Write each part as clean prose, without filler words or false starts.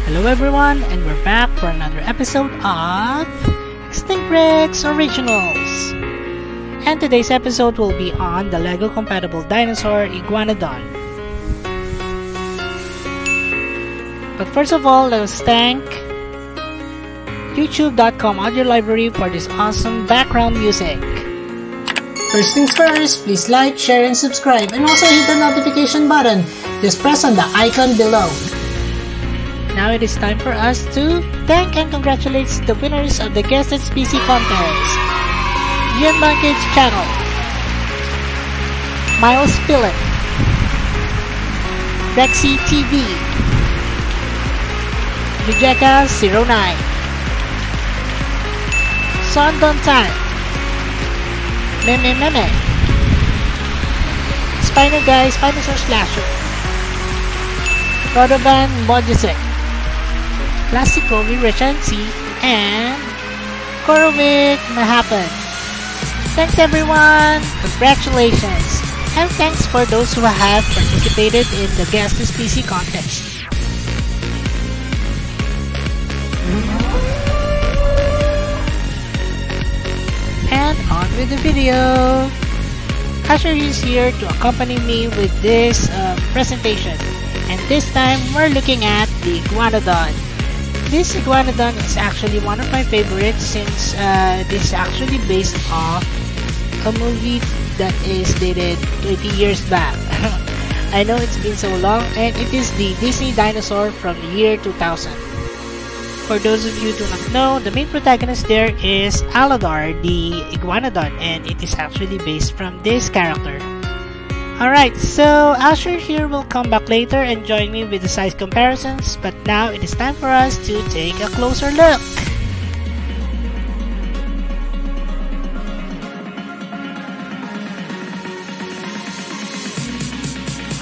Hello everyone, and we're back for another episode of Extinct Rex Originals. And today's episode will be on the LEGO Compatible Dinosaur Iguanodon. But first of all, let us thank youtube.com audio library for this awesome background music. First things first, please like, share, and subscribe, and also hit the notification button. Just press on the icon below. Now it is time for us to thank and congratulate the winners of the Guested PC contest. Ian Bankage Channel, Miles Phillip, Rexy TV, Vijeka09, Son Don Tan, Meme, Spino Guy, Spinosaur Slasher, Rodovan Modjisek, Classicovi Rechansi, and Korovic Mahapan. Thanks everyone, congratulations, and thanks for those who have participated in the Guess This PC contest. And on with the video. Asher is here to accompany me with this presentation, and this time we're looking at the Iguanodon. This Iguanodon is actually one of my favorites since this is actually based off a movie that is dated 20 years back. I know it's been so long, and it is the Disney dinosaur from the year 2000. For those of you who do not know, the main protagonist there is Aladar, the Iguanodon, and it is actually based from this character. Alright, so Asher here will come back later and join me with the size comparisons, but now it is time for us to take a closer look.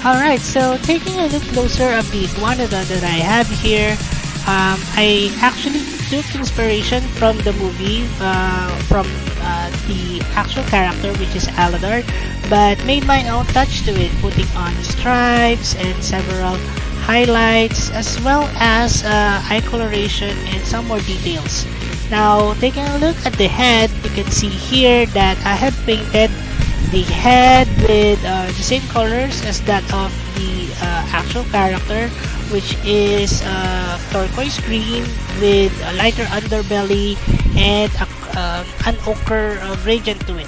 Alright, so taking a look closer of the Iguanodon that I have here, I actually took inspiration from the movie, from the actual character, which is Aladar, but made my own touch to it, putting on stripes and several highlights, as well as eye coloration and some more details. Now, taking a look at the head, you can see here that I have painted the head with the same colors as that of the actual character, which is turquoise green with a lighter underbelly and an ochre gradient to it.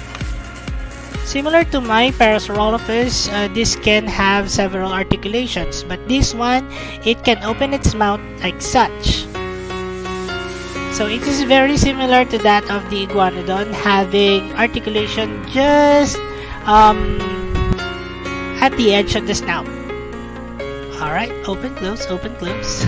Similar to my Parasaurolophus, this can have several articulations, but this one, it can open its mouth like such. So it is very similar to that of the Iguanodon, having articulation just at the edge of the snout. Alright, open, close, open, close.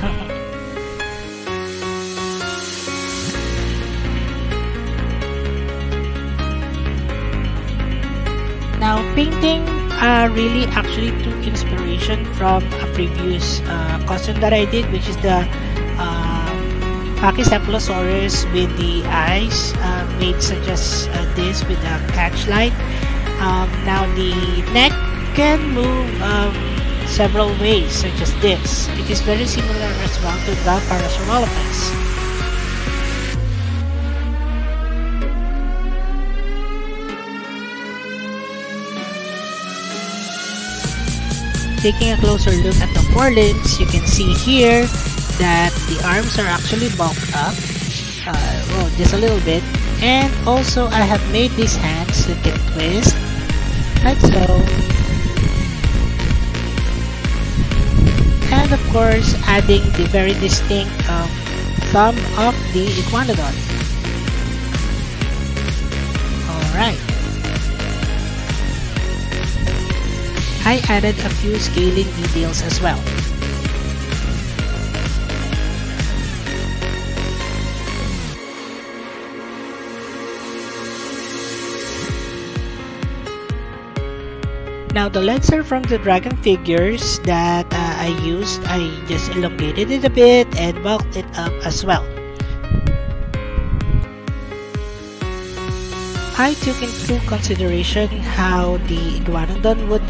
Now, painting really actually took inspiration from a previous costume that I did, which is the Pachycephalosaurus with the eyes made such as this with a catchlight. Now, the neck can move several ways, such as this. It is very similar as well to the Parasaurolophus. Taking a closer look at the forelimbs, you can see here that the arms are actually bulked up, well, just a little bit, and also I have made these hands that can twist, like so, and of course adding the very distinct thumb of the Iguanodon. Alright. I added a few scaling details as well. Now the legs are from the dragon figures that I used. I just elongated it a bit and bulked it up as well. I took into consideration how the Iguanodon would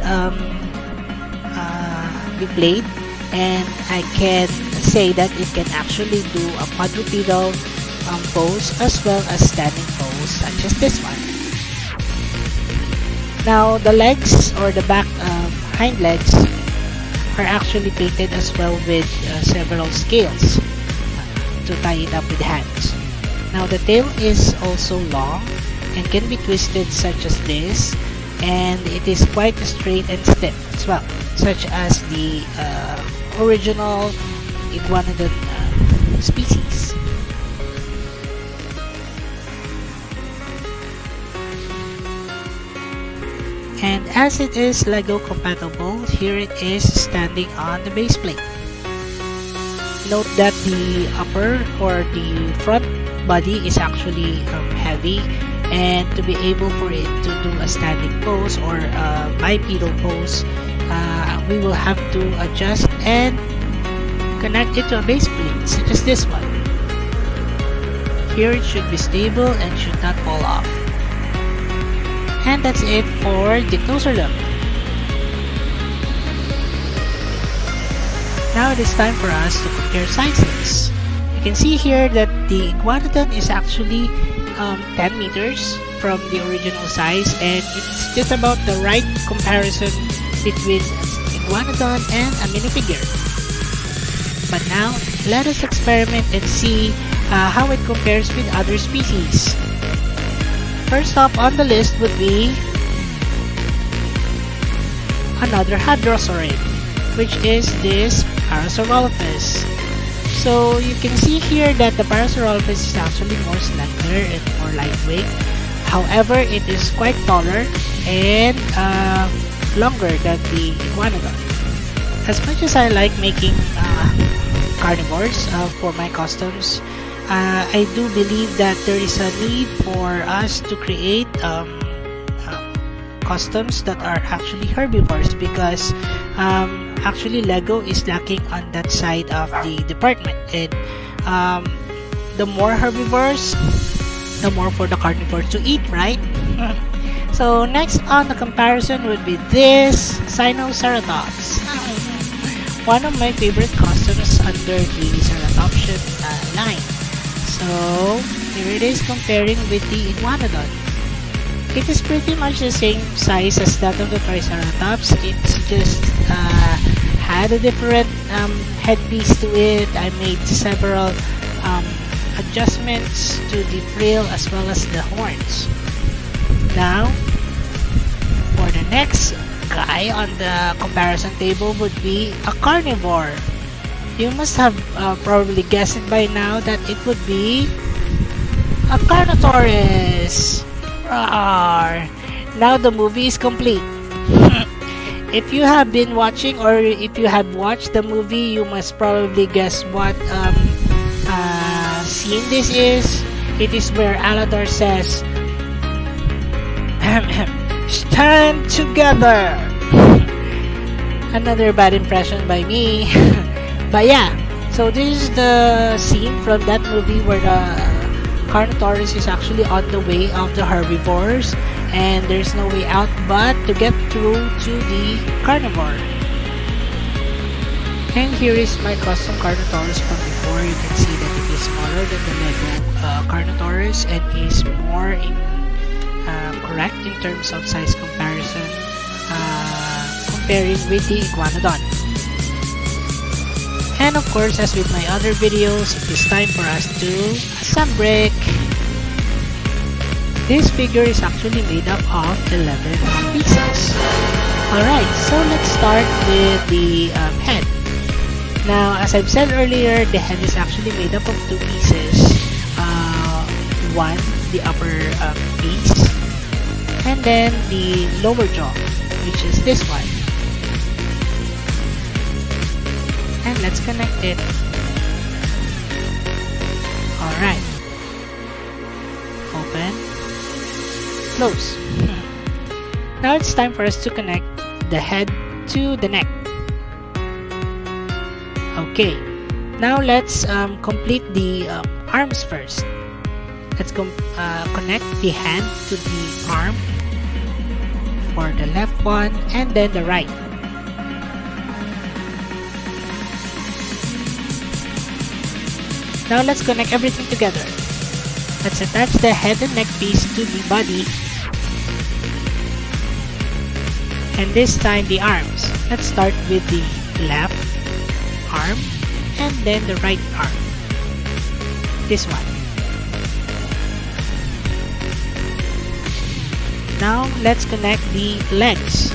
be played, and I can say that it can actually do a quadrupedal pose as well as standing pose such as this one. Now the legs or the back hind legs are actually painted as well with several scales to tie it up with hands. Now the tail is also long and can be twisted such as this, and it is quite straight and stiff as well, such as the original iguanodon species. And as it is LEGO compatible, here it is standing on the base plate. Note that the upper or the front body is actually heavy, and to be able for it to do a standing pose or a bipedal pose, we will have to adjust and connect it to a base plate such as this one. Here it should be stable and should not fall off. And that's it for the closer look. Now it is time for us to compare sizes. You can see here that the iguanodon is actually 10 meters from the original size, and it's just about the right comparison between iguanodon and a minifigure. But now, let us experiment and see how it compares with other species. First up on the list would be another hadrosaurid, which is this Parasaurolophus. So you can see here that the Parasaurolophus is actually more slender and more lightweight. However, it is quite taller and longer than the iguanodon. As much as I like making carnivores for my customs, I do believe that there is a need for us to create customs that are actually herbivores, because actually LEGO is lacking on that side of the department, and the more herbivores, the more for the carnivore to eat, right? So next on the comparison would be this Sinoceratops, one of my favorite customs under the Ceratopsian line. So here it is comparing with the iguanodon. It is pretty much the same size as that of the Triceratops. It's just had a different headpiece to it. I made several adjustments to the frill as well as the horns. Now, for the next guy on the comparison table would be a carnivore. You must have probably guessed it by now that it would be a Carnotaurus. Roar. Now the movie is complete. If you have been watching, or if you have watched the movie, you must probably guess what scene this is. It is where Aladar says, "Stand together." Another bad impression by me. But yeah, so this is the scene from that movie where the Carnotaurus is actually on the way of the herbivores, and there's no way out but to get through to the carnivore. And here is my custom Carnotaurus from before. You can see that it is smaller than the LEGO Carnotaurus and is more correct in terms of size comparison, comparing with the iguanodon. And of course, as with my other videos, it is time for us to assemble. This figure is actually made up of 11 pieces. Alright, so let's start with the head. Now, as I've said earlier, the head is actually made up of 2 pieces. One, the upper piece, and then the lower jaw, which is this one. And let's connect it. Alright. Open. Close. Now it's time for us to connect the head to the neck. Okay. Now let's complete the arms first. Let's connect the hand to the arm for the left one and then the right. Now let's connect everything together. Let's attach the head and neck piece to the body. And this time the arms. Let's start with the left arm and then the right arm. This one. Now let's connect the legs.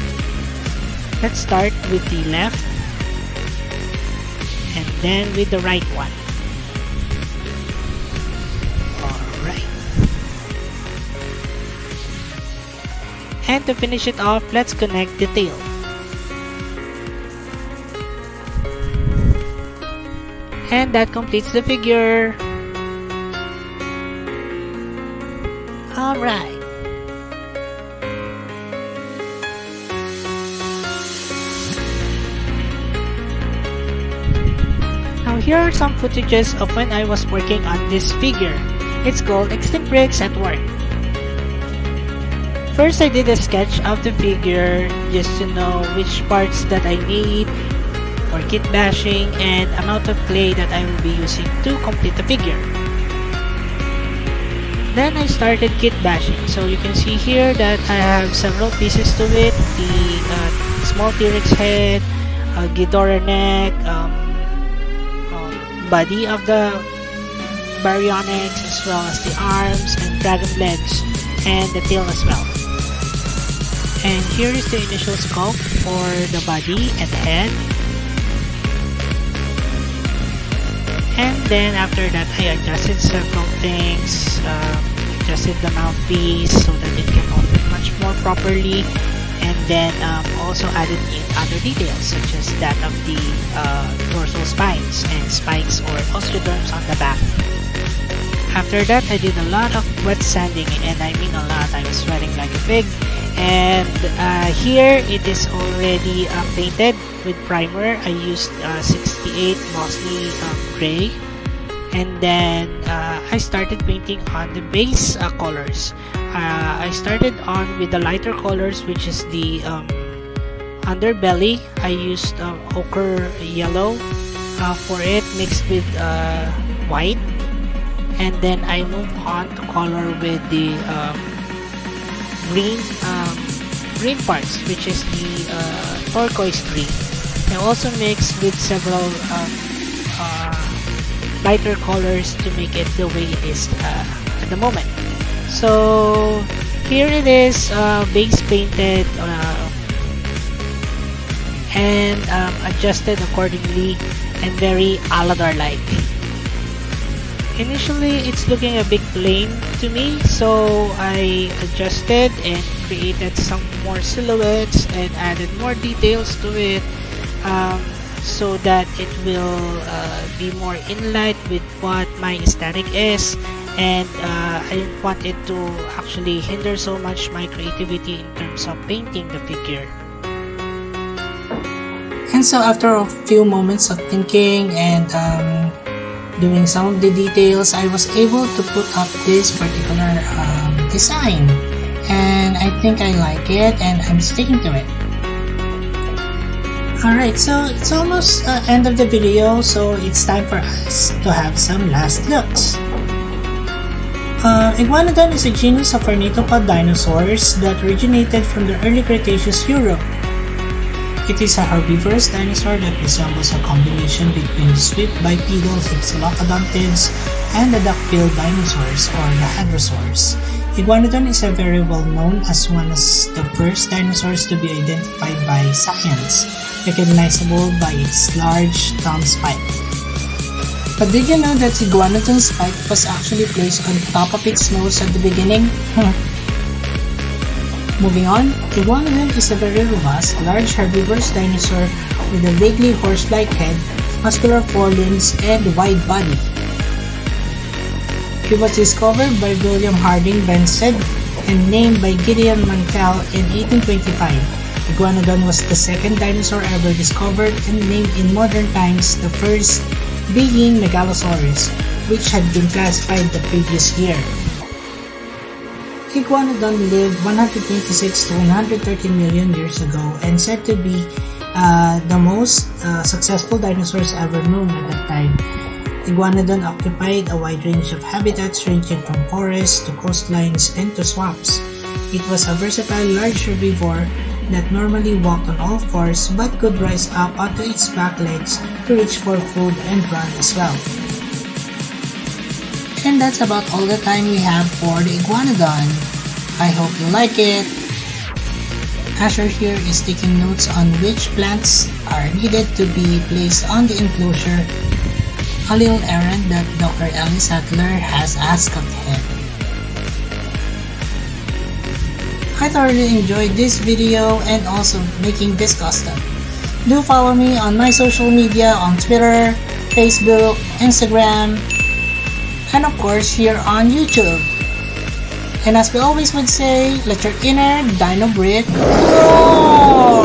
Let's start with the left and then with the right one. Alright. And to finish it off, let's connect the tail. And that completes the figure. Alright. Now here are some footages of when I was working on this figure. It's called Extinct Bricks at Work. First, I did a sketch of the figure just to know which parts that I need for kit bashing and amount of clay that I will be using to complete the figure. Then I started kit bashing. So you can see here that I have several pieces to it. The small T-Rex head, Ghidorah neck, body of the Baryonyx, as well as the arms and dragon legs and the tail as well. And here is the initial sculpt for the body and head. And then after that, I adjusted several things, adjusted the mouthpiece so that it can open much more properly, and then also added in other details such as that of the dorsal spines and spikes or osteoderms on the back. After that, I did a lot of wet sanding, and I mean a lot. I was sweating like a pig. And here it is already painted with primer. I used 68 Mosley gray, and then I started painting on the base colors. I started on with the lighter colors, which is the underbelly. I used ochre yellow for it, mixed with white, and then I moved on to color with the green parts, which is the turquoise green. I also mixed with several lighter colors to make it the way it is at the moment. So here it is, base painted and adjusted accordingly and very Aladar-like. Initially, it's looking a bit plain to me, so I adjusted and created some more silhouettes and added more details to it so that it will be more in line with what my aesthetic is, and I didn't want it to actually hinder so much my creativity in terms of painting the figure. And so after a few moments of thinking and doing some of the details, I was able to put up this particular design, and I think I like it and I'm sticking to it. Alright, so it's almost end of the video, so it's time for us to have some last looks. Iguanodon is a genus of ornithopod dinosaurs that originated from the early Cretaceous Europe. It is a herbivorous dinosaur that resembles a combination between swift bipedal hypsilophodontids and the duck-billed dinosaurs or the hadrosaurs. Iguanodon is very well known as one of the first dinosaurs to be identified by science, recognizable by its large thumb spike. But did you know that Iguanodon's spike was actually placed on top of its nose at the beginning? Moving on, Iguanodon is a very robust, large herbivorous dinosaur with a vaguely horse-like head, muscular forelimbs, and wide body. He was discovered by William Harding Benstead and named by Gideon Mantell in 1825. Iguanodon was the second dinosaur ever discovered and named in modern times, the first being Megalosaurus, which had been classified the previous year. Iguanodon lived 126 to 130 million years ago and said to be the most successful dinosaurs ever known at that time. Iguanodon occupied a wide range of habitats ranging from forests to coastlines and to swamps. It was a versatile large herbivore that normally walked on all fours but could rise up onto its back legs to reach for food and run as well. And that's about all the time we have for the Iguanodon. I hope you like it. Asher here is taking notes on which plants are needed to be placed on the enclosure, a little errand that Dr. Ellie Sattler has asked of him. I thoroughly enjoyed this video and also making this custom. Do follow me on my social media on Twitter, Facebook, Instagram, and of course here on YouTube. And as we always would say, let your inner dino breed roar!